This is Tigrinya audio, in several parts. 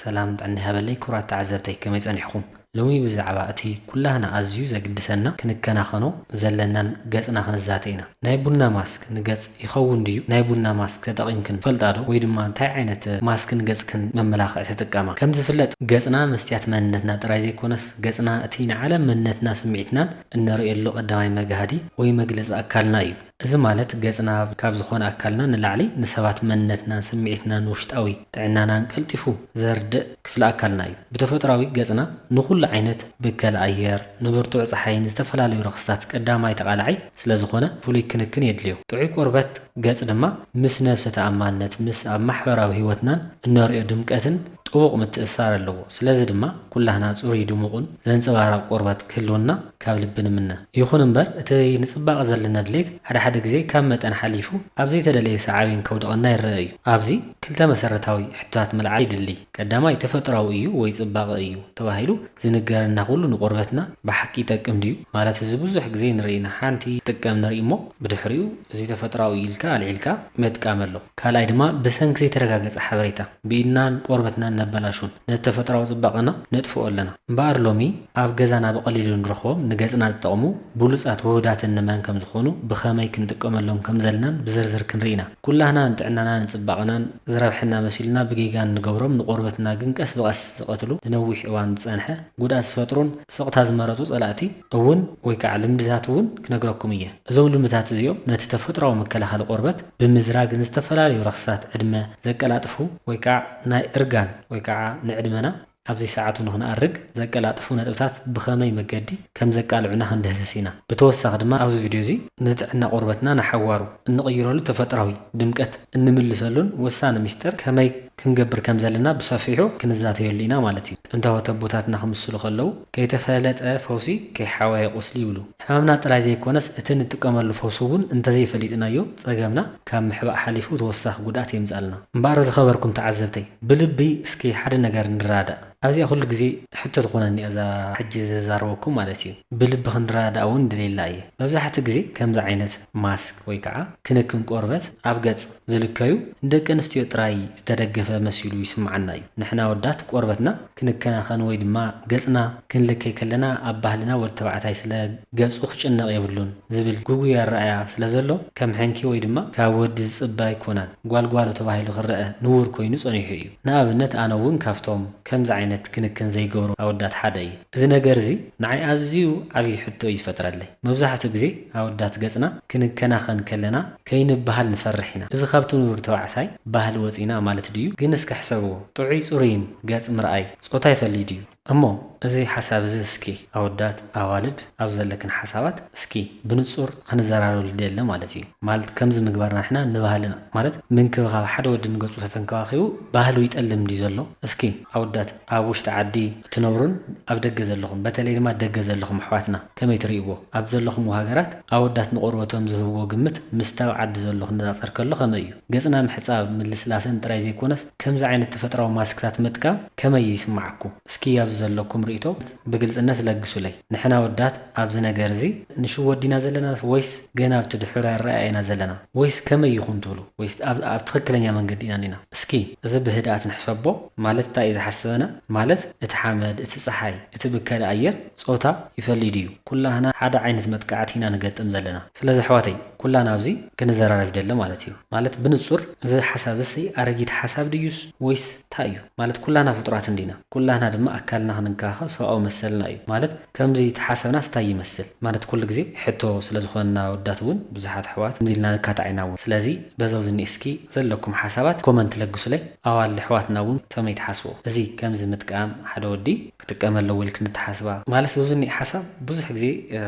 ሰላም ጥዕና ሃበለይ ኩራት ተዓዘብተይ ከመይ ጸኒሕኩም ሎሚ ብዛዕባ እቲ ኩላህና ኣዝዩ ዘግድሰና ክንከናኸኖ ዘለናን ገጽና ክንዛተይና ናይ ቡና ማስክ ንገጽ ይኸውን ድዩ ናይ ቡና ማስክ ተጠቒምክን ፈልጣ ዶ ወይ ድማ እንታይ ዓይነት ማስክ ንገጽክን መመላኽዒ ተጠቀማ ከም ዝፍለጥ ገጽና መስትያት መንነትና ጥራይ ዘይኮነስ ገጽና እቲ ንዓለም መንነትና ስምዒትናን እንርእየሉ ቀዳማይ መጋሃዲ ወይ መግለጺ ኣካልና እዩ እዚ ማለት ገጽና ካብ ዝኾነ ኣካልና ንላዕሊ ንሰባት መንነትናን ስምዒትናን ውሽጣዊ ጥዕናናን ቀልጢፉ ዘርድእ ክፍሊ ኣካልና እዩ ብተፈጥራዊ ገጽና ንኹሉ ዓይነት ብከል ኣየር ንብርቱዕ ፀሓይን ዝተፈላለዩ ረኽስታት ቀዳማይ ተቓላዓይ ስለ ዝኾነ ፍሉይ ክንክን የድልዮ ጥዑይ ቆርበት ገጽ ድማ ምስ ነፍሰ ተኣማንነት ምስ ኣብ ማሕበራዊ ህይወትናን እንርእዮ ድምቀትን ጥቡቕ ምትእስሳር ኣለዎ ስለዚ ድማ ኩላህና ጽሩይ ድሙቕን ዘንጸባርቕ ቆርበት ክህልወና ካብ ልቢ ንምነ ይኹን እምበር እቲ ንጽባቐ ዘለና ድሌት ሓደ ግዜ ካብ መጠን ሓሊፉ ኣብ ዘይተደለየ ሰዓብን ከውድቐና ይረአ እዩ ኣብዚ ክልተ መሰረታዊ ሕቶታት መልዓል ይድሊ ቀዳማይ ተፈጥሯዊ እዩ ወይ ጽባቐ እዩ ተባሂሉ ዝንገረና ኩሉ ንቆርበትና ብሓቂ ይጠቅም ድዩ ማለት እዚ ብዙሕ ግዜ ንርኢና ሓንቲ ጥቀም ንርኢ እሞ ብድሕሪኡ እዚ ተፈጥሯዊ ኢልካ ኣልዒልካ መጥቃም ኣሎ ካልኣይ ድማ ብሰንኪ ዘይተረጋገፀ ሓበሬታ ብኢድናን ቆርበትናን ነበላሹን ነቲ ተፈጥሯዊ ጽባቐና ነጥፍኦ ኣለና እምበኣር ሎሚ ኣብ ገዛና ብቐሊሉ ንረኽቦም ንገጽና ዝጠቕሙ ብሉጻት ውህዳትን ንመን ከም ዝኾኑ ብኸመይ ክንጥቀመሎም ከም ዘለናን ብዝርዝር ክንርኢና ኩላህና ንጥዕናናን ንጽባቐናን ዝረብሐና መሲልና ብጌጋን ንገብሮም ንቆርበትና ግን ቀስ ብቐስ ዝቐትሉ ንነዊሕ እዋን ዝጸንሐ ጉድኣት ዝፈጥሩን ስቕታ ዝመረጡ ጸላእቲ እውን ወይ ከዓ ልምድታት እውን ክነግረኩም እየ እዞም ልምድታት እዚኦም ነቲ ተፈጥሯዊ መከላኸሊ ቆርበት ብምዝራግን ዝተፈላለዩ ረኽስታት ዕድመ ዘቀላጥፉ ወይ ከዓ ናይ እርጋን ወይ ከዓ ንዕድመና ኣብዚ ሰዓቱ ንኽንኣርግ ዘቀላጥፉ ነጥብታት ብኸመይ መገዲ ከም ዘቃልዑና ክንድህሰስ ኢና ብተወሳኺ ድማ ኣብዚ ቪድዮ እዚ ንጥዕና ቆርበትና ናሓዋሩ እንቕይረሉ ተፈጥራዊ ድምቀት እንምልሰሉን ወሳኒ ሚስጥር ከመይ ክንገብር ከም ዘለና ብሰፊሑ ክንዛተየሉ ኢና ማለት እዩ ጥንታዊ ኣቦታትና ክምስሉ ከለው ከይተፈለጠ ፈውሲ ከይሓዋየ ቁስሊ ይብሉ ሕማምና ጥራይ ዘይኮነስ እቲ ንጥቀመሉ ፈውሲ እውን እንተዘይፈሊጥናዮ ፀገምና ካብ ምሕባእ ሓሊፉ ተወሳኺ ጉድኣት የምፃልና እምበኣር ዝኸበርኩም ተዓዘብተይ ብልቢ እስኪ ሓደ ነገር ንራዳእ ኣብዚኣ ኩሉ ግዜ ሕቶ ትኾነኒ እዛ ሕጂ ዝዛረበኩም ማለት እዩ ብልቢ ክንራዳእ እውን ድሌላ እየ መብዛሕትኡ ግዜ ከምዚ ዓይነት ማስክ ወይ ከዓ ክንክን ቆርበት ኣብ ገጽ ዝልከዩ ንደቂ ኣንስትዮ ጥራይ ዝተደገፈ መሲሉ ይስምዓና እዩ ንሕና ወዳት ቆርበትና ክንከናኸን ወይ ድማ ገጽና ክንልከይ ከለና ኣብ ባህልና ወዲ ተባዕታይ ስለ ገጹ ክጭነቕ የብሉን ዝብል ጉጉይ ኣረኣያ ስለ ዘሎ ከም ሕንኪ ወይ ድማ ካብ ወዲ ዝጽባ ይኮናን ጓልጓሎ ተባሂሉ ክረአ ንውር ኮይኑ ጸኒሑ እዩ ንኣብነት ኣነ እውን ካብቶም ከምዚ ዓይነት ክንክን ዘይገብሩ ኣወዳት ሓደ እዩ እዚ ነገር እዚ ንዓይ ኣዝዩ ዓብዪ ሕቶ እዩ ዝፈጥረለይ መብዛሕትኡ ግዜ ኣወዳት ገጽና ክንከናኸን ከለና ከይንበሃል ንፈርሕ ኢና እዚ ካብቲ ንውር ተባዕታይ ባህሊ ወፂና ማለት ድዩ ግን እስኪ ሕሰብዎ ጥዑይ ጽሩይን ገጽ ምርኣይ ጾታ ይፈልይ ድዩ እሞ እዚ ሓሳብ እዚ እስኪ ኣወዳት ኣዋልድ ኣብ ዘለክን ሓሳባት እስኪ ብንጹር ክንዘራረሉ ይደለ ማለት እዩ ማለት ከምዚ ምግባርና ንሕና ንባህልና ማለት ምንክብኻብ ሓደ ወዲ ንገጹ ተተንከባኺቡ ባህሉ ይጠልም ድዩ ዘሎ እስኪ ኣወዳት ኣብ ውሽጢ ዓዲ እትነብሩን ኣብ ደገ ዘለኹም በተለይ ድማ ደገ ዘለኹም ኣሕዋትና ከመይ ትርእይዎ ኣብ ዘለኹም ሃገራት ኣወዳት ንቆርበቶም ዝህብዎ ግምት ምስታብ ዓዲ ዘለኹ ንዛፀር ከሎ ከመይ እዩ ገጽና ምሕፃብ ምልስላስን ጥራይ ዘይኮነስ ከምዚ ዓይነት ተፈጥሯዊ ማስክታት ምጥቃም ከመይ ይስማዓኩም እስኪ ኣብ ዘለኩም ርእቶ ብግልጽነት ለግሱለይ ንሕና ወዳት ኣብዚ ነገር እዚ ንሽወዲና ዘለና ወይስ ገና ኣብቲ ድሑር ኣረኣየና ዘለና ወይስ ከመይ ይኹን ትብሉ ወይስ ኣብ ትክክለኛ መንገዲ ኢና ኒና እስኪ እዚ ብህድኣት ንሕሰቦ ማለት እንታይ እዩ ዝሓስበና ማለት እቲ ሓመድ እቲ ፀሓይ እቲ ብከል ኣየር ጾታ ይፈልይ ድዩ ኩላህና ሓደ ዓይነት መጥቃዕቲ ኢና ንገጥም ዘለና ስለዚ ኣሕዋተይ ኩላና ኣብዚ ክንዘራረብ ይደለ ማለት እዩ ማለት ብንጹር እዚ ሓሳብ እዚ ኣረጊት ሓሳብ ድዩስ ወይስ እንታይ እዩ ማለት ኩላና ፍጡራት እንዲና ኩላና ድማ ኣካልና ክንንከባኸብ ሰብኣዊ መሰልና እዩ ማለት ከምዚ ተሓሰብና ስታይ ይመስል ማለት ኩሉ ግዜ ሕቶ ስለ ዝኾነና ወዳት እውን ብዙሓት ኣሕዋት ከምዚ ኢልና ንካታዒና እውን ስለዚ በዛው ዝኒ እስኪ ዘለኩም ሓሳባት ኮመንት ለግሱለይ ኣዋልድ ኣሕዋትና እውን ከመይ ትሓስቦ እዚ ከምዚ ምጥቃም ሓደ ወዲ ክጥቀመለዎ ኢልክ ንተሓስባ ማለት ዝኒ ሓሳብ ብዙሕ ግዜ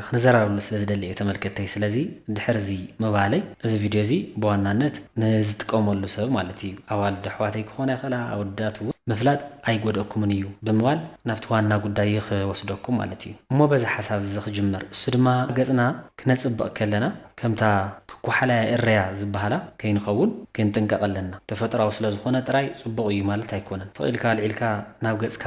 ክንዘራረብሉ ስለ ዝደሊ እየ ተመልከተይ ስለዚ ድሕር እዚ መባለይ እዚ ቪድዮ እዚ ብዋናነት ንዝጥቀመሉ ሰብ ማለት እዩ ኣዋልድ ኣሕዋተይ ክኾነ ይኽእላ ኣወዳት እውን ምፍላጥ ኣይጎድአኩምን እዩ ብምባል ናብቲ ዋና ጉዳይ ክወስደኩም ማለት እዩ እሞ በዚ ሓሳብ እዚ ክጅመር እሱ ድማ ገጽና ክነጽብቕ ከለና ከምታ ክኳሓላያ እረያ ዝበሃላ ከይንኸውን ክንጥንቀቕ ኣለና ተፈጥሯዊ ስለ ዝኾነ ጥራይ ጽቡቕ እዩ ማለት ኣይኮነን ተቕኢልካ ልዒልካ ናብ ገጽካ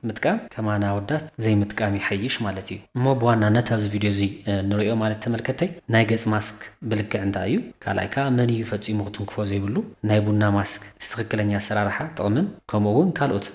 ምጥቃም ከማና ወዳት ዘይምጥቃም ይሓይሽ ማለት እዩ እሞ ብዋናነት ኣብዚ ቪድዮ እዚ ንሪኦ ማለት ተመልከተይ ናይ ገጽ ማስክ ብልክዕ እንታይ እዩ ካልኣይ ከዓ መን እዩ ፈጺሙ ክትንክፎ ዘይብሉ ናይ ቡና ማስክ እቲ ትክክለኛ ኣሰራርሓ ጥቕምን ከምኡውን ካልኦት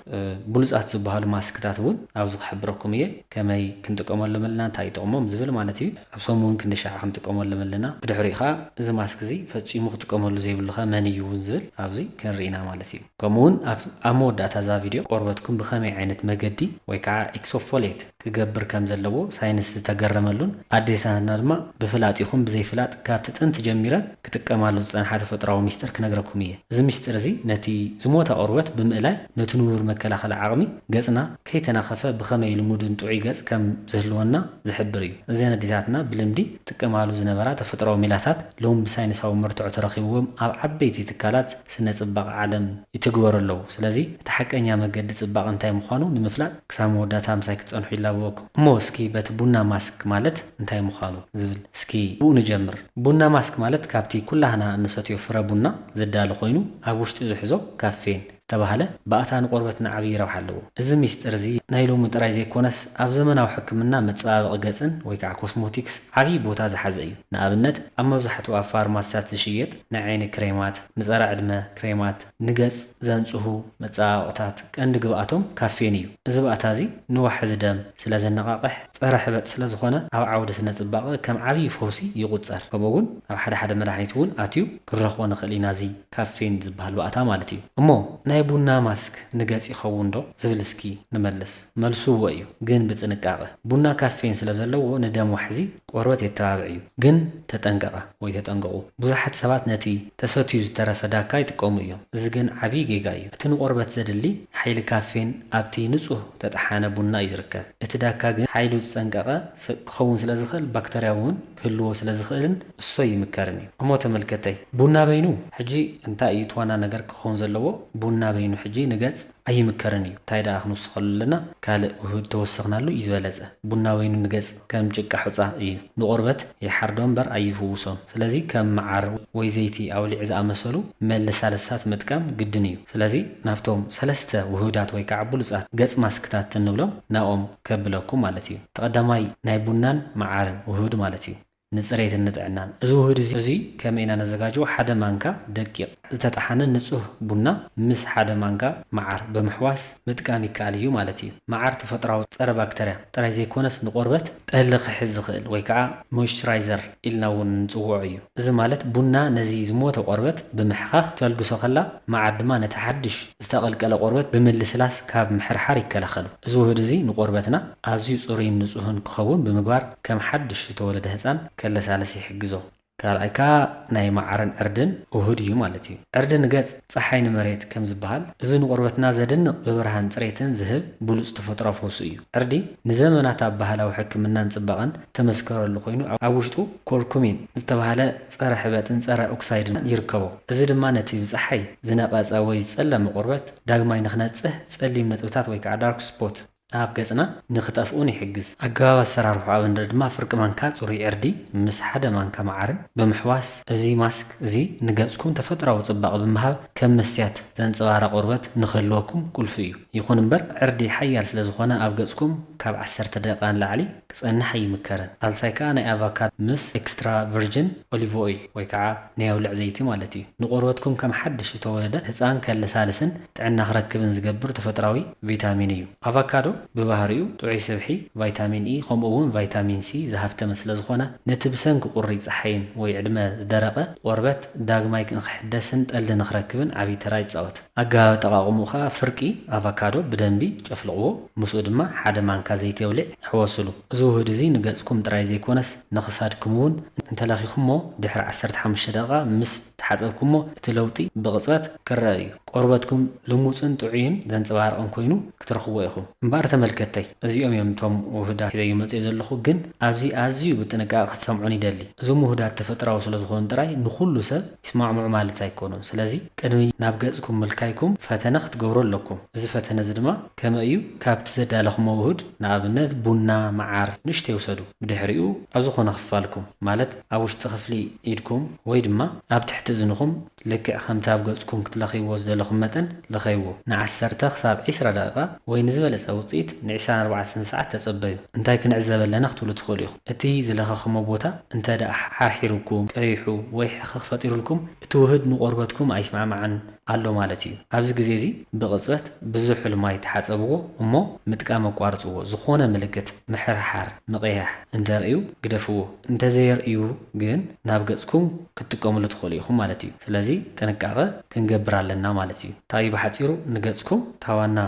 ብሉጻት ዝበሃሉ ማስክታት እውን ኣብዚ ክሕብረኩም እየ ከመይ ክንጥቀመሎም ኣለና እንታይ ይጠቕሞም ዝብል ማለት እዩ ኣብ ሰሙን ክንደሻዕ ክንጥቀመሎም ኣለና ብድሕሪኡ ኸ እዚ ማስክ እዚ ፈፂሙ ክትጥቀመሉ ዘይብልኻ መን እዩ እውን ዝብል ኣብዚ ክንርኢና ማለት እዩ ከምኡውን ኣብ መወዳእታ እዛ ቪድዮ ቆርበትኩም ብኸመይ ዓይነት መገዲ ወይ ከዓ ኤክሶፎሌት ክገብር ከም ዘለዎ ሳይንስ ዝተገረመሉን ኣዴታትና ድማ ብፍላጥ ይኹን ብዘይፍላጥ ካብቲ ጥንቲ ጀሚረን ክጥቀማሉ ዝፀንሓ ተፈጥራዊ ሚስጥር ክነግረኩም እየ እዚ ሚስጥር እዚ ነቲ ዝሞተ ቆርበት ብምእላይ ነቲ ንቡር መከላኸሊ ዓቕሚ ገጽና ከይተናኸፈ ብኸመይ ልሙድን ጥዑይ ገጽ ከም ዝህልወና ዝሕብር እዩ እዘን ኣዴታትና ብልምዲ ጥቀማሉ ዝነበራ ተፈጥራዊ ሜላታት ሎም ብሳይንሳዊ መርትዖ ተረኺብዎም ኣብ ዓበይቲ ትካላት ስነ ጽባቐ ዓለም ይትግበሩ ኣለዉ ስለዚ እቲ ሓቀኛ መገዲ ጽባቐ እንታይ ምዃኑ ንምፍላጥ ክሳብ መወዳእታ ምሳይ ክትጸንሑ ይላበወኩም እሞ እስኪ በቲ ቡና ማስክ ማለት እንታይ ምዃኑ ዝብል እስኪ ብኡ ንጀምር ቡና ማስክ ማለት ካብቲ ኩላህና እንሰትዮ ፍረ ቡና ዝዳለ ኮይኑ ኣብ ውሽጢ ዝሕዞ ካፌን ተባሃለ ባእታ ንቆርበትና ዓብዪ ረብሓ ኣለዎ እዚ ሚስጥር እዚ ናይ ሎሚ ጥራይ ዘይኮነስ ኣብ ዘመናዊ ሕክምና መፀባበቒ ገጽን ወይ ከዓ ኮስሞቲክስ ዓብዪ ቦታ ዝሓዘ እዩ ንኣብነት ኣብ መብዛሕትኡ ኣብ ፋርማሲታት ዝሽየጥ ናይ ዓይኒ ክሬማት ንፀረ ዕድመ ክሬማት ንገጽ ዘንጽሁ መፀባበቕታት ቀንዲ ግብኣቶም ካፌን እዩ እዚ ባእታ እዚ ንዋሕዚ ደም ስለ ዘነቓቕሕ ፀረ ሕበጥ ስለ ዝኾነ ኣብ ዓውዲ ስነ ጽባቐ ከም ዓብዪ ፈውሲ ይቑፀር ከምኡ እውን ኣብ ሓደ መድሓኒት እውን ኣትዩ ክንረኽቦ ንኽእል ኢና እዚ ካፌን ዝበሃል ባእታ ማለት እዩ እሞ ናይ ቡና ማስክ ንገጽ ይኸውን ዶ ዝብል እስኪ ንመልስ መልሱ እወ እዩ ግን ብጥንቃቐ ቡና ካፌን ስለ ዘለዎ ንደም ዋሕዚ ቆርበት የተባብዕ እዩ ግን ተጠንቀቐ ወይ ተጠንቀቑ ብዙሓት ሰባት ነቲ ተሰትዩ ዝተረፈ ዳካ ይጥቀሙ እዮም እዚ ግን ዓብዪ ጌጋ እዩ እቲ ንቆርበት ዘድሊ ሓይሊ ካፌን ኣብቲ ንጹህ ተጠሓነ ቡና እዩ ዝርከብ እቲ ዳካ ግን ሓይሉ ዝፀንቀቐ ክኸውን ስለ ዝኽእል ባክተርያ እውን ክህልዎ ስለ ዝኽእልን እሶ ይምከርን እዩ እሞ ተመልከተይ ቡና በይኑ ሕጂ እንታይ እዩ ትዋና ነገር ክኸውን ዘለዎ ቡና በይኑ ሕጂ ንገጽ ኣይምከርን እዩ እንታይ ደኣ ክንውስኸሉ ኣለና ካልእ ውህድ ተወሰኽናሉ እዩ ዝበለፀ ቡና በይኑ ንገጽ ከም ጭቃ ሑፃ እዩ ንቆርበት ይሓርዶ እምበር ኣይፍውሶም ስለዚ ከም መዓር ወይ ዘይቲ ኣውሊዕ ዝኣመሰሉ መለሳለስታት ምጥቃም ግድን እዩ ስለዚ ናብቶም ሰለስተ ውህዳት ወይ ከዓ ብሉጻት ገጽ ማስክታት እንብሎም ናኦም ከብለኩም ማለት እዩ ተቐዳማይ ናይ ቡናን መዓርን ውህድ ማለት እዩ ንጽሬትን ንጥዕናን እዚ ውህድ እዚ ከመይ ኢና ነዘጋጅዎ ሓደ ማንካ ደቂቕ ዝተጣሓነ ንጹህ ቡና ምስ ሓደ ማንካ መዓር ብምሕዋስ ምጥቃም ይከኣል እዩ ማለት እዩ መዓር ተፈጥራዊ ፀረ ባክተርያ ጥራይ ዘይኮነስ ንቆርበት ጠሊ ክሕዝ ዝኽእል ወይ ከዓ ሞይስቸራይዘር ኢልና እውን ንጽውዖ እዩ እዚ ማለት ቡና ነዚ ዝሞተ ቆርበት ብምሕኻኽ ተልግሶ ከላ መዓር ድማ ነቲ ሓድሽ ዝተቐልቀለ ቆርበት ብምልስላስ ካብ ምሕርሓር ይከላኸሉ እዚ ውህድ እዚ ንቆርበትና ኣዝዩ ጽሩይን ንጹህን ክኸውን ብምግባር ከም ሓድሽ ዝተወለደ ህፃን ከለሳለስ ይሕግዞ ካልኣይካ ናይ መዓርን ዕርድን ውህድ እዩ ማለት እዩ ዕርዲ ንገጽ ፀሓይ ንመሬት ከም ዝበሃል እዚ ንቆርበትና ዘደንቕ ብብርሃን ፅሬትን ዝህብ ብሉፅ ተፈጥሮ ፈውሲ እዩ ዕርዲ ንዘመናት ኣብ ባህላዊ ሕክምናን ጽባቐን ተመስከረሉ ኮይኑ ኣብ ውሽጡ ኮርኩሚን ዝተባሃለ ፀረ ሕበጥን ፀረ ኦክሳይድን ይርከቦ እዚ ድማ ነቲ ብፀሓይ ዝነቐፀ ወይ ዝጸለመ ቆርበት ዳግማይ ንኽነጽህ ጸሊም ነጥብታት ወይ ከዓ ዳርክ ስፖት ኣብ ገጽና ንኽጠፍኡን ይሕግዝ ኣገባብ ኣሰራርሑ ኣብንሪ ድማ ፍርቂ ማንካ ጽሩይ ዕርዲ ምስ ሓደ ማንካ መዓርን ብምሕዋስ እዚ ማስክ እዚ ንገጽኩም ተፈጥራዊ ጽባቐ ብምሃብ ከም መስትያት ዘንጸባረቐ ቆርበት ንኽህልወኩም ቁልፊ እዩ ይኹን እምበር ዕርዲ ሓያል ስለ ዝኾነ ኣብ ገጽኩም ካብ 10 ደቂቓ ንላዕሊ ክጸንሕ ኣይምከርን ሳልሳይ ከዓ ናይ ኣቫካዶ ምስ ኤክስትራ ቨርጅን ኦሊቭ ኦይል ወይ ከዓ ናይ ኣውሊዕ ዘይቲ ማለት እዩ ንቆርበትኩም ከም ሓድሽ ዝተወለደ ህፃን ከለሳልስን ጥዕና ክረክብን ዝገብር ተፈጥራዊ ቪታሚን እዩ ኣቫካዶ ብባህሪኡ ጥዑይ ስብሒ ቫይታሚን ኢ ከምኡ እውን ቫይታሚን ሲ ዝሃፍተመ ስለ ዝኾነ ነቲ ብሰንኪ ቁሪ ፀሓይን ወይ ዕድመ ዝደረቐ ቆርበት ዳግማይ ክንክሕደስን ጠሊ ንኽረክብን ዓብዪ ተራ ይፃወት ኣገባብ ኣጠቓቕምኡ ከዓ ፍርቂ ኣቫካዶ ብደንቢ ጨፍልቕዎ ምስኡ ድማ ሓደ ማንካ ዘይቲ ኣውሊዕ ሕወስሉ እዚ ውህድ እዚ ንገጽኩም ጥራይ ዘይኮነስ ንኽሳድኩም እውን እንተለኺኹሞ ድሕሪ 15 ደቂቓ ምስ ተሓፀብኩሞ እቲ ለውጢ ብቕፅበት ክረአ እዩ ቆርበትኩም ልሙፅን ጥዑይን ዘንፀባርቕን ኮይኑ ክትረኽቦ ኢኹም እምበር ተመልከተይ እዚኦም እዮም እቶም ውህዳት ሒዘ መፅእ ዘለኹ ግን ኣብዚ ኣዝዩ ብጥንቃቐ ክትሰምዑን ይደሊ እዞም ውህዳት ተፈጥራዊ ስለ ዝኾኑ ጥራይ ንኩሉ ሰብ ይስማዕምዑ ማለት ኣይኮኑን ስለዚ ቅድሚ ናብ ገጽኩም ምልካይኩም ፈተነ ክትገብሩ ኣለኩም እዚ ፈተነ እዚ ድማ ከመይ እዩ ካብቲ ዘዳለኹሞ ውህድ ንኣብነት ቡና መዓር ንሽተ ይውሰዱ ብድሕሪኡ ኣብ ዝኾነ ክፋልኩም ማለት ኣብ ውሽጢ ክፍሊ ኢድኩም ወይ ድማ ኣብ ትሕቲ እዝንኹም ልክዕ ከምቲ ኣብ ገጽኩም ክትለኽይዎ ዝደለኹም መጠን ለኸይዎ ን10 ክሳብ 20 ደቂቓ ወይ ንዝበለፀ ውፅኢት ን24 ሰዓት ተጸበዩ እንታይ ክንዕዘብ ኣለና ክትብሉ ትኽእሉ ኢኹም እቲ ዝለኸኽሞ ቦታ እንተደኣ ሓርሒሩኩም ቀይሑ ወይ ሕኽኽ ፈጢሩልኩም እቲ ውህድ ንቆርበትኩም ኣይስማዕማዕን ኣሎ ማለት እዩ ኣብዚ ግዜ እዚ ብቕፅበት ብዙሕ ልማይ ተሓፀብዎ እሞ ምጥቃም ኣቋርፅዎ ዝኾነ ምልክት ምሕርሓር ምቕያሕ እንተርእዩ ግደፍዎ እንተዘየርእዩ ግን ናብ ገጽኩም ክትጥቀሙሉ ትኽእሉ ኢኹም ማለት እዩ ስለዚ ጥንቃቐ ክንገብር ኣለና ማለት እዩ እንታይ ብሓፂሩ ንገጽኩም ታዋና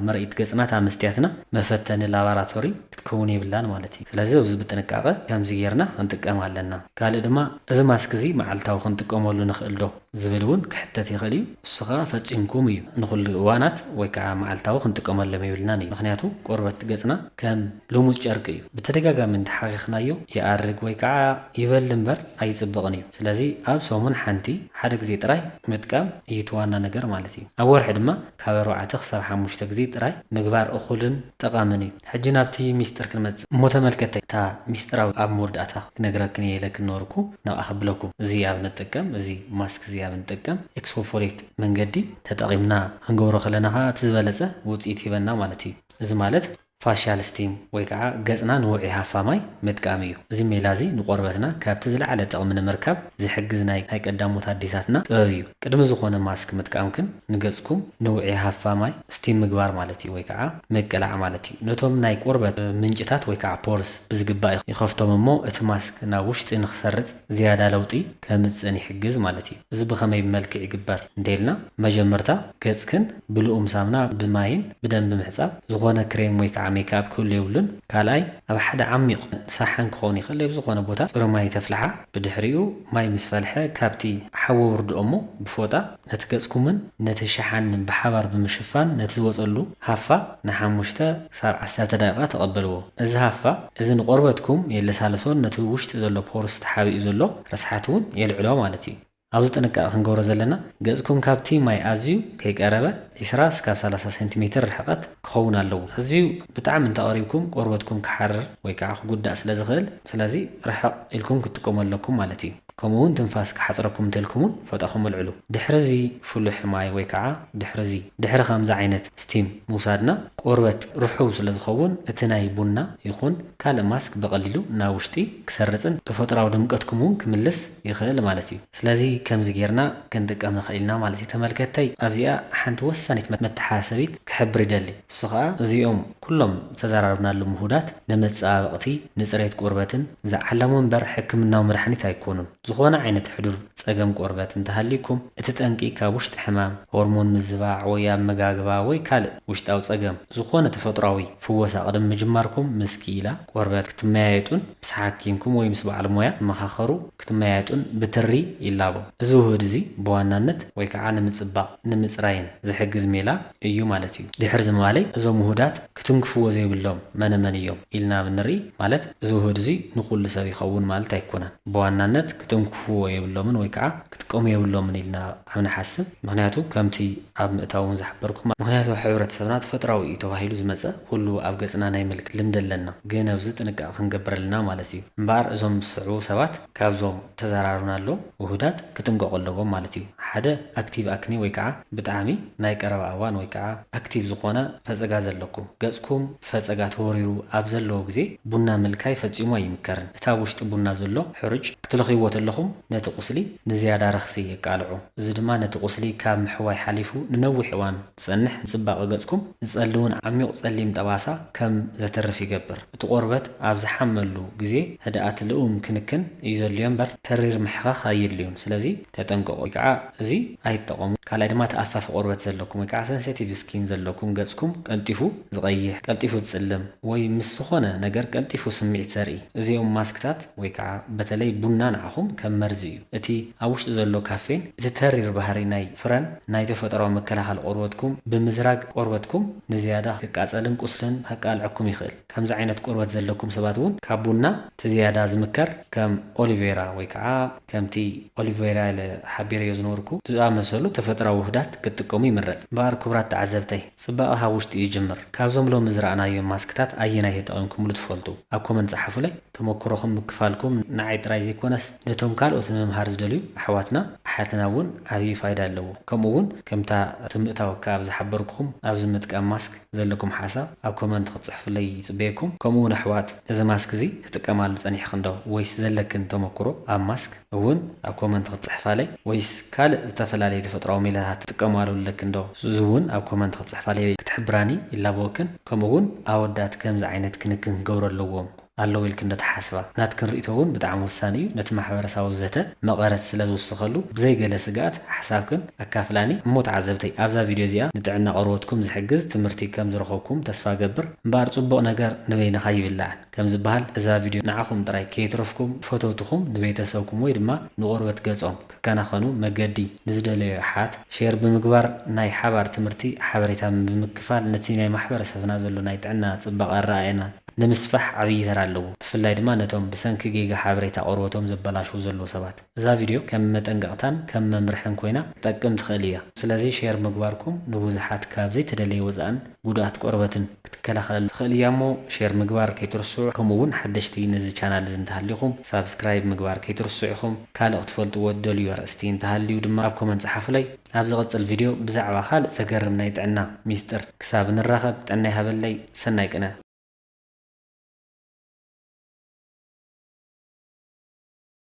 መርኢት ገጽና መስትያትና መፈተኒ ላቦራቶሪ ክትከውን የብላን ማለት እዩ ስለዚ ኣብዚ ብጥንቃቐ ከምዚ ጌርና ክንጥቀም ኣለና ካልእ ድማ እዚ ማስክ እዚ መዓልታዊ ክንጥቀመሉ ንኽእል ዶ ዝብል እውን ክሕተት ይኽእል እዩ እሱ ከዓ ፈፂምኩም እዩ ንኹሉ እዋናት ወይ ከዓ መዓልታዊ ክንጥቀመሎም የብልናን እዩ ምክንያቱ ቆርበት ገጽና ከም ልሙፅ ጨርቂ እዩ ብተደጋጋሚ እንተሓቂኽናዮ ይኣርግ ወይ ከዓ ይበል እምበር ኣይፅብቕን እዩ ስለዚ ኣብ ሰሙን ሓንቲ ሓደ ግዜ ጥራይ ምጥቃም እዩ እቲ ዋና ነገር ማለት እዩ ኣብ ወርሒ ድማ ካብ 4 ክሳብ 5 ግዜ ጥራይ ምግባር እኹልን ጠቓምን እዩ ሕጂ ናብቲ ሚስጥር ክንመፅእ እሞ ተመልከተይ እታ ሚስጥራዊ ኣብ መወዳእታ ክነግረክን የለ ክነበርኩ ናብ ኣኽብለኩም እዚ ኣብ ንጥቀም እዚ ማስክ እዚ ኣብ ንጥቀም ኤክስፎሌት መንገዲ ተጠቒምና ክንገብሮ ከለና ከዓ እቲ ዝበለፀ ውፅኢት ሂበና ማለት እዩ እዚ ማለት ፋሻል ስቲም ወይ ከዓ ገጽና ንውዑይ ሃፋማይ ምጥቃም እዩ እዚ ሜላ እዚ ንቆርበትና ካብቲ ዝለዓለ ጥቕሚ ንምርካብ ዝሕግዝ ናይ ቀዳሞት ኣዴታትና ጥበብ እዩ ቅድሚ ዝኾነ ማስክ ምጥቃምክን ንገጽኩም ንውዑይ ሃፋማይ ስቲም ምግባር ማለት እዩ ወይ ከዓ ምቅላዕ ማለት እዩ ነቶም ናይ ቆርበት ምንጭታት ወይ ከዓ ፖርስ ብዝግባእ ይኸፍቶም እሞ እቲ ማስክ ናብ ውሽጢ ንኽሰርጽ ዝያዳ ለውጢ ከምፅን ይሕግዝ ማለት እዩ እዚ ብኸመይ መልክዕ ይግበር እንተኢልና መጀመርታ ገጽክን ብልኡም ሳሙና ብማይን ብደንቢ ምሕፃብ ዝኾነ ክሬም ወይ ከዓ ሜካፕ ክህሉ የብሉን ካልኣይ ኣብ ሓደ ዓሚቕ ሳሓን ክኸውን ይኽእል ኣብ ዝኾነ ቦታ ፅሩይ ማይ ተፍልሓ ብድሕሪኡ ማይ ምስ ፈልሐ ካብቲ ሓዊ ውርድኦ እሞ ብፎጣ ነቲ ገጽኩምን ነቲ ሸሓንን ብሓባር ብምሽፋን ነቲ ዝወፀሉ ሃፋ ን5 ክሳብ 10 ደቂቓ ተቐበልዎ እዚ ሃፋ እዚ ንቆርበትኩም የለሳለሶን ነቲ ውሽጢ ዘሎ ፖርስ ተሓቢኡ ዘሎ ረስሓት እውን የልዕሎ ማለት እዩ ኣብዚ ጥንቃቐ ክንገብሮ ዘለና ገጽኩም ካብቲ ማይ ኣዝዩ ከይቀረበ 20 እስካብ 30 ሴንቲሜትር ርሕቐት ክኸውን ኣለዎ ኣዝዩ ብጣዕሚ እንተቐሪብኩም ቆርበትኩም ክሓርር ወይ ከዓ ክጉዳእ ስለ ዝኽእል ስለዚ ርሕቕ ኢልኩም ክትጥቀሙ ኣለኩም ማለት እዩ ከምኡውን ትንፋስ ክሓፅረኩም እንተልኩምን ፈጣኹም ልዕሉ ድሕሪ ፍሉሕ ማይ ወይ ከዓ ድሕሪ ከምዚ ዓይነት ስቲም ምውሳድና ቆርበት ርሑብ ስለ ዝኸውን እቲ ናይ ቡና ይኹን ካልእ ማስክ በቐሊሉ ናብ ውሽጢ ክሰርፅን ተፈጥራዊ ድምቀትኩም እውን ክምልስ ይኽእል ማለት እዩ ስለዚ ከምዚ ጌርና ክንጥቀም ንኽእል ኢና ማለት እዩ ተመልከተይ ኣብዚኣ ሓንቲ ወሳኒት መተሓሰቢት ክሕብር ይደሊ እሱ ከዓ እዚኦም ኩሎም ተዘራርብናሉ ምሁዳት ንመፀባበቕቲ ንፅሬት ቆርበትን ዝዓለሙ እምበር ሕክምናዊ መድሓኒት ኣይኮኑን ዝኾነ ዓይነት ሕዱር ፀገም ቆርበት እንተሃሊኩም እቲ ጠንቂ ካብ ውሽጢ ሕማም ሆርሞን ምዝባዕ ወይ ኣመጋግባ ወይ ካልእ ውሽጣዊ ፀገም ዝኾነ ተፈጥሯዊ ፍወሳ ቅድሚ ምጅማርኩም ምስ ኪኢላ ቆርበት ክትመያየጡን ምስ ሓኪምኩም ወይ ምስ በዓል ሞያ መኻኸሩ ክትመያየጡን ብትሪ ይላቦ እዚ ውህድ እዚ ብዋናነት ወይ ከዓ ንምፅባቕ ንምፅራይን ዝሕግዝ ሜላ እዩ ማለት እዩ ድሕሪ ዝምባለይ እዞም ውህዳት ክትንክፍዎ ዘይብሎም መነመን እዮም ኢልና ብንርኢ ማለት እዚ ውህድ እዚ ንኩሉ ሰብ ይኸውን ማለት ኣይኮነን ብዋናነት ክትንክፍዎ የብሎምን ወይ ከዓ ክትቀሙ የብሎምን ኢልና ኣብ ንሓስብ ምክንያቱ ከምቲ ኣብ ምእታውን ዝሕበርኩም ምክንያቱ ሕብረተሰብና ተፈጥሯዊ እዩ ተባሂሉ ዝመፀ ኩሉ ኣብ ገጽና ናይ መልክ ልምዲ ኣለና ግን ኣብዚ ጥንቃቐ ክንገብር ኣለና ማለት እዩ እምበር እዞም ዝስዕቡ ሰባት ካብዞም ተዘራርብናሎ ውህዳት ክጥንቀቁ ኣለዎም ማለት እዩ ሓደ ኣክቲቭ ኣክኒ ወይ ከዓ ብጣዕሚ ናይ ቀረባ እዋን ወይ ከዓ ኣክቲቭ ዝኾነ ፈፀጋ ዘለኩም ገጽኩም ፈፀጋ ተወሪሩ ኣብ ዘለዎ ግዜ ቡና ምልካይ ፈፂሙ ኣይምከርን እታ ውሽጢ ቡና ዘሎ ሕሩጭ ክትልኽይዎ ተለኹም ነቲ ቁስሊ ንዝያዳ ረኽሲ የቃልዑ እዚ ድማ ነቲ ቁስሊ ካብ ምሕዋይ ሓሊፉ ንነዊሕ እዋን ዝጸንሕ ንጽባቐ ገጽኩም ዝጸልውን ዓሚቕ ጸሊም ጠባሳ ከም ዘተርፍ ይገብር እቲ ቆርበት ኣብ ዝሓመሉ ግዜ ህድኣት ልኡም ክንክን እዩ ዘድልዮ እምበር ተሪር ምሕኻኽ ኣየድልዩን ስለዚ ተጠንቀቑ ወይ ከዓ እዚ ኣይትጠቐሙ ካልኣይ ድማ ተኣፋፊ ቆርበት ዘለኩም ወይ ከዓ ሴንሲቲቭ ስኪን ዘለኩም ገጽኩም ቀልጢፉ ዝቐይሕ ቀልጢፉ ዝጽልም ወይ ምስ ዝኾነ ነገር ቀልጢፉ ስምዒት ዘርኢ እዚኦም ማስክታት ወይ ከዓ በተለይ ቡና ንዓኹም ከም መርዚ እዩ እቲ ኣብ ውሽጢ ዘሎ ካፌን እቲ ተሪር ባህሪ ናይ ፍረን ናይ ተፈጥሯዊ መከላኸሊ ቆርበትኩም ብምዝራግ ቆርበትኩም ንዝያዳ ክቃፀልን ቁስልን ከቃልዐኩም ይኽእል ከምዚ ዓይነት ቆርበት ዘለኩም ሰባት እውን ካብ ቡና እቲ ዝያዳ ዝምከር ከም ኦሊቬራ ወይ ከዓ ከምቲ ኦሊቬራ ኢለ ሓቢረዮ ዝነበርኩ ዝኣመሰሉ ተፈጥሯዊ ውህዳት ክትጥቀሙ ይምረፅ እምበር ክቡራት ተዓዘብተይ ፅባቐ ካብ ውሽጢ ይጅምር ካብዞም ሎሚ ዝረኣናዮም ማስክታት ኣየናይ ተጠቒምኩምሉ ትፈልጡ ኣብ ኮመንት ፃሓፉለይ ተመክሮኹም ምክፋልኩም ንዓይ ጥራይ ዘይኮነስ ነቲ ነቶም ካልኦት ንምምሃር ዝደልዩ ኣሕዋትና ኣሓትና እውን ዓብዪ ፋይዳ ኣለዎ። ከምኡውን ከምታ ትምእታወካ ኣብ ዝሓበርኩኹም ኣብዚ ምጥቃም ማስክ ዘለኩም ሓሳብ ኣብ ኮመንት ክትፅሕፉለይ ይፅበየኩም። ከምኡውን ኣሕዋት እዚ ማስክ እዚ ክጥቀማሉ ፀኒሕክ ዶ ወይስ ዘለክን ተመክሮ ኣብ ማስክ እውን ኣብ ኮመንት ክትፅሕፋለይ ወይስ ካልእ ዝተፈላለዩ ተፈጥሯዊ ሜላታት ትጥቀማሉ ኣለክን ዶ እዚ እውን ኣብ ኮመንት ክትፅሕፋለይ ክትሕብራኒ ይላበወክን። ከምኡውን ኣወዳት ከምዚ ዓይነት ክንክን ክገብሩ ኣለዎም ኣለዎ ኢልክ እንዳተሓስባ ናትክን ርእቶ እውን ብጣዕሚ ወሳኒ እዩ። ነቲ ማሕበረሰባዊ ዘተ መቐረት ስለ ዝውስኸሉ ብዘይገለ ስጋኣት ሓሳብክን ኣካፍላኒ እሞ ተዓዘብተይ ኣብዛ ቪድዮ እዚኣ ንጥዕና ቆርበትኩም ዝሕግዝ ትምህርቲ ከም ዝረኸብኩም ተስፋ ገብር እምበር ፅቡቕ ነገር ንበይንኻ ይብላዕን ከም ዝበሃል እዛ ቪድዮ ንዓኹም ጥራይ ከይትረፍኩም ፈተውትኹም ንቤተሰብኩም ወይ ድማ ንቆርበት ገጾም ክከናኸኑ መገዲ ንዝደለዩ ኣሓት ሼር ብምግባር ናይ ሓባር ትምህርቲ ሓበሬታ ብምክፋል ነቲ ናይ ማሕበረሰብና ዘሎ ናይ ጥዕና ፅባቐ ኣረኣእያና ንምስፋሕ ዓብዪ ተራ ኣለዎ። ብፍላይ ድማ ነቶም ብሰንኪ ጌጋ ሓበሬታ ቆርበቶም ዘበላሽው ዘለዎ ሰባት እዛ ቪድዮ ከም መጠንቀቕታን ከም መምርሕን ኮይና ትጠቅም ትኽእል እያ። ስለዚ ሼር ምግባርኩም ንብዙሓት ካብ ዘይተደለየ ወፃእን ጉድኣት ቆርበትን ክትከላኸለሉ ትኽእል እያ እሞ ሼር ምግባር ከይትርስዑ። ከምኡውን ሓደሽቲ ነዚ ቻናል እዚ እንተሃሊኹም ሳብስክራይብ ምግባር ከይትርስዑ ኢኹም። ካልእ ክትፈልጥዎ ትደልዩ ኣርእስቲ እንተሃልዩ ድማ ኣብ ኮመንት ፀሓፉለይ። ኣብ ዝቐፅል ቪድዮ ብዛዕባ ካልእ ዘገርም ናይ ጥዕና ሚስጥር ክሳብ ንራኸብ ጥዕና ይሃበለይ። ሰናይ ቅነ